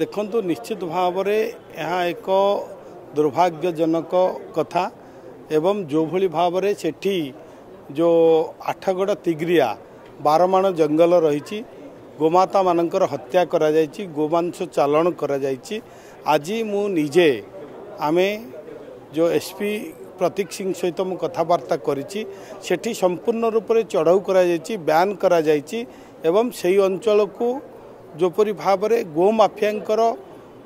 देखंतु निश्चित भाव में यह एक दुर्भाग्यजनक कथा एवं जो भली भाव में सेठी जो आठगड़ तिग्रिया 12 माण जंगल रही गोमाता मानकर हत्या करा जायछि, गोमांस चालाण करा जायछि। आज मु निजे आमे जो एसपी प्रतीक सिंह सहित मु कथबार्ता करिछि सेठी संपूर्ण रूप से चढ़ाऊ करा जायछि, बैन करा जायछि एवं सही अंचल को जोपरी भाव में गो माफियांकर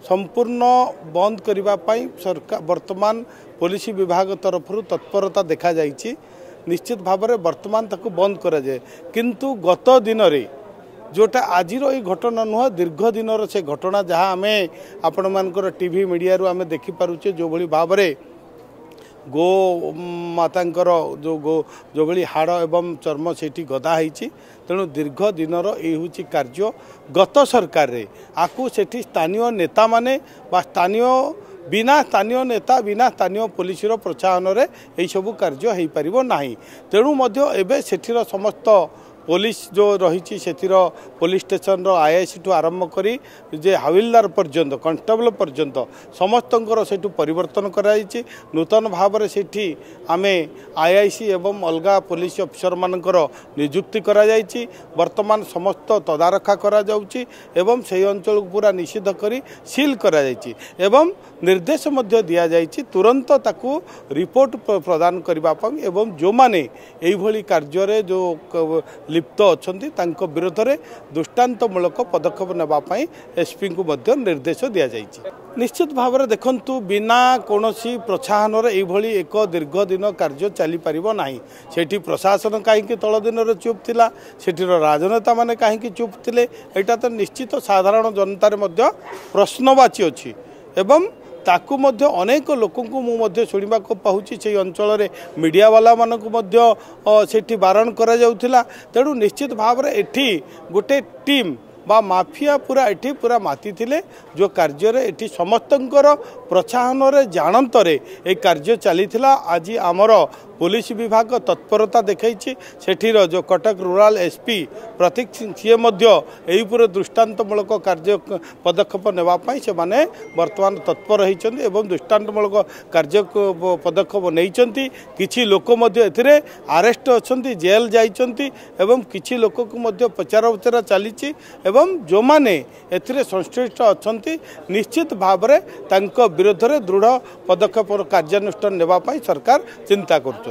संपूर्ण बंद करने सरकार वर्तमान पुलिस विभाग तरफ तत्परता देखा जायछि। निश्चित भाव में वर्तमान ताको बंद करा जाए, किंतु गत दिन रे जोटा आजिर ये घटना नुह दीर्घ दिन से घटना जहाँ आम आपण मानकर टीवी मीडिया रू आम देखिपारे जो भली भाव में गो मातांकर जो भली हाड़ एवं चर्म सेठी गदा होती। तेणु दीर्घ दिनर ये कार्य गत सरकार रे आकु सेठी स्थानीय नेता माने बा बिना स्थानीय नेता बिना स्थानीय पुलिस प्रोत्साहन रे यही सबू कार्य हो पारिबो नाही। तेणु मध्य एबे सेठीर समस्त पुलिस जो रही से पुलिस स्टेशन आईआईसी ठू आरंभ करी जे हाविलदार पर्यंत कांस्टेबल पर्यंत समस्तंकर सेठू परिवर्तन कराई। नूतन भाव में सेठी आमे आईआईसी एवं अलगा पुलिस अफिसर मानकर नियुक्ति करा जायछि। वर्तमान समस्त तदारखा करा जाउछि एवं सेही अंचल को पूरा निषिद्ध करी सील करा जायछि एवं निर्देश मध्य दिया जायछि तुरंत ताकू रिपोर्ट प्रदान करबा पई एवं जो माने एही भली कार्य रे जो लिप्त अछंती तांको विरोध में दृष्टांतमूलक पदक्षेप नेबाई एसपी को मध्य निर्देश दि जाइछि। निश्चित भाव में देखंतु बिना कोनोसी प्रोत्साहन यही एक दीर्घ दिन कार्य चली पारिबो नाही। सेठी प्रशासन कहीं तल दिन चुप थिला, सेठीर राजनेता माने कहीं चुप थिले, एटा तो निश्चित साधारण जनतार मध्य प्रश्नवाची अछि एवं ताकू मध्य अनेक लोक शुणा पाऊँगी से अंचल रे मीडिया वाला मानक सेठी बारण करा जाउथिला। तेणु निश्चित भाव में एठी गोटे टीम बा माफिया पूरा एठी पूरा माती थिले जो कार्य रे एठी समस्तंकर प्रोत्साहन रे जानंतरे ए कार्य चलीथिला। आज आमर पुलिस विभाग तत्परता देखैछि। सेठीर जो कटक रूराल एसपी प्रतीक सिंह सी यही पूरे दृष्टांतमूलक कार्य पदक्षेप नेबाई से माने वर्तमान तत्पर होइछन्ति एवं दृष्टांतमूलक कार्य पदक्षेप नैछन्ति। किछि लोक मध्य एथिरे अरेस्ट अछन्ति, जेल जाइछन्ति एवं किछि लोक को मध्य पचार उचरा चलीछि एवं जो माने एथिरे संश्लिष्ट अछन्ति निश्चित भाव में तांको विरोध में दृढ़ पदक्षेप कार्यानुष्ठान नेबाई सरकार चिंता कर।